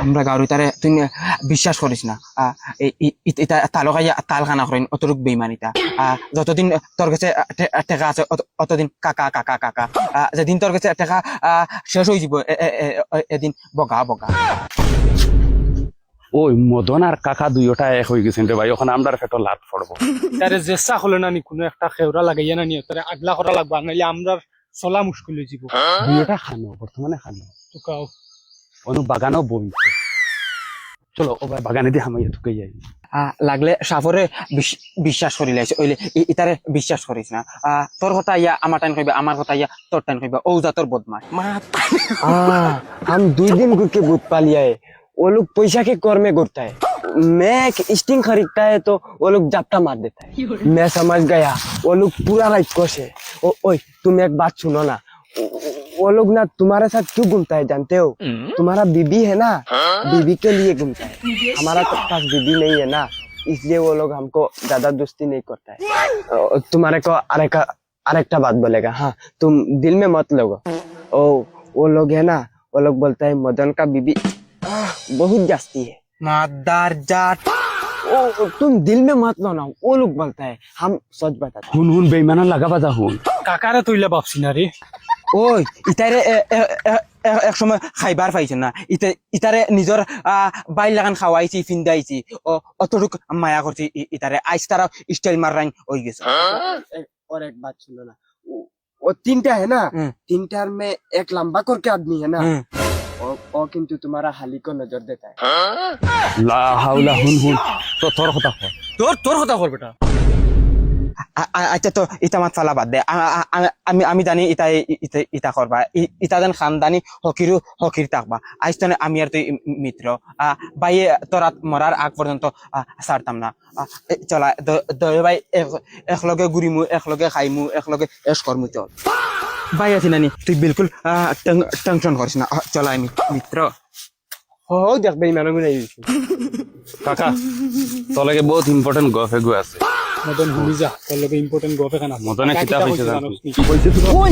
আমরা গাড়ি তারে তুই বিশ্বাস করিস না। তালকাইয়া তাল খানা করেন অতটুক বেইমানিতা। যতদিন তোর কাছে টেকা আছে অতদিন কাকা কাকা কাকা, যেদিন তোর কাছে টেকা শেষ হয়ে যাব এদিন বগা বগা। ওই মদন আর কাকা দুইটা এক হয়ে গেছেন রে ভাই, ওখানে আমরা ফেটো লাট পড়বো। তারে চেষ্টা হলো না নি কোনো একটা খেউরা লাগাইয়া না নিয়ে তারে আগলা করা লাগবা, নাইলে আমরা চলা মুশকিল হয়ে যাব। দুইটা খানো বর্তমানে খানো তো কাও অনু বাগানও বইছে। চলো ও ভাই বাগানে দিয়ে হামাইয়া ঢুকে যাই। লাগলে সাফরে বিশ্বাস করি লাইছে, ওইলে ইতারে বিশ্বাস করিস না। তোর কথা ইয়া আমার টাইম কইবা, আমার কথা ইয়া তোর টাইম কইবা। ও যা তোর বদমাশ। हम 2 दिन के भूत पा लिया है। वो लोग पैसा के कौर में घुरता है। मैं एक स्टिंग खरीदता है तो वो लोग जाप्ता मार देता है। मैं समझ गया वो लोग पूरा राइट कोश है। ओए तुम एक बात सुनो ना, वो लोग ना तुम्हारे साथ क्यों घूमता है जानते हो? तुम्हारा बीबी है ना, बीबी के लिए घूमता है। हमारा पास बीबी नहीं है ना, इसलिए वो लोग हमको ज्यादा दोस्ती नहीं करता है। तुम्हारे को अरेकटा बात बोलेगा, हाँ तुम दिल में मत लोगो। ओ वो लोग है ना, वो लोग बोलता है मदन का बीबी बहुत जास्ती है। মাদার জাত। ओ तुम दिल में मत लो ना, वो लोग बोलता है, हम सच बताते हैं। হুন হুন বেইমানা লাগা বাজা হুন। কাকারে তুইলে ভাবছি না রে। ওই ইতারে এক সময় খাইবার পাইছে না, ইতারে নিজের বাইল লাগান খাওয়াইছি ফিন্দাইছি, অতটুক মায়া করছি ইতারে। আইস তারা স্টাইল মারাইন হয়ে গেছে। और एक बात सुनो ना, वो 3टा है ना, 3टार में एक लंबा करके आदमी है ना, वो किंतु तुम्हारा हाली को नजर देता है। লা হাওলা হুন হুন তো তোর কথা কর। তোর কথা কর বেটা। আচ্ছা তো ইটা মাত ফালা বাদ দে। আমি জানি ইটা করবা, ইটা যেন খানদানি হকির থাকবা। আইস তো আমি আর তুই মিত্র, বাইয়ে তোরা মরার আগ পর্যন্ত ছাড়তাম না। চলা দয় ভাই একলগে ঘুরিমু, একলগে খাইমু, একলগে এস করমু। চল ভাই আছি নানি, তুই বিলকুল টেনশন করিস না। চলা আমি মিত্র। हो देख भाई मैंने नहीं কাকা তোর লাগে বহুত ইম্পর্টেন্ট গফ এগু আছে। মদন শুনি যা, তোর লগে ইম্পর্টেন্ট গপ এখানে আছে। মদনে কিতা হইছে জানো? কি কইছে তুই?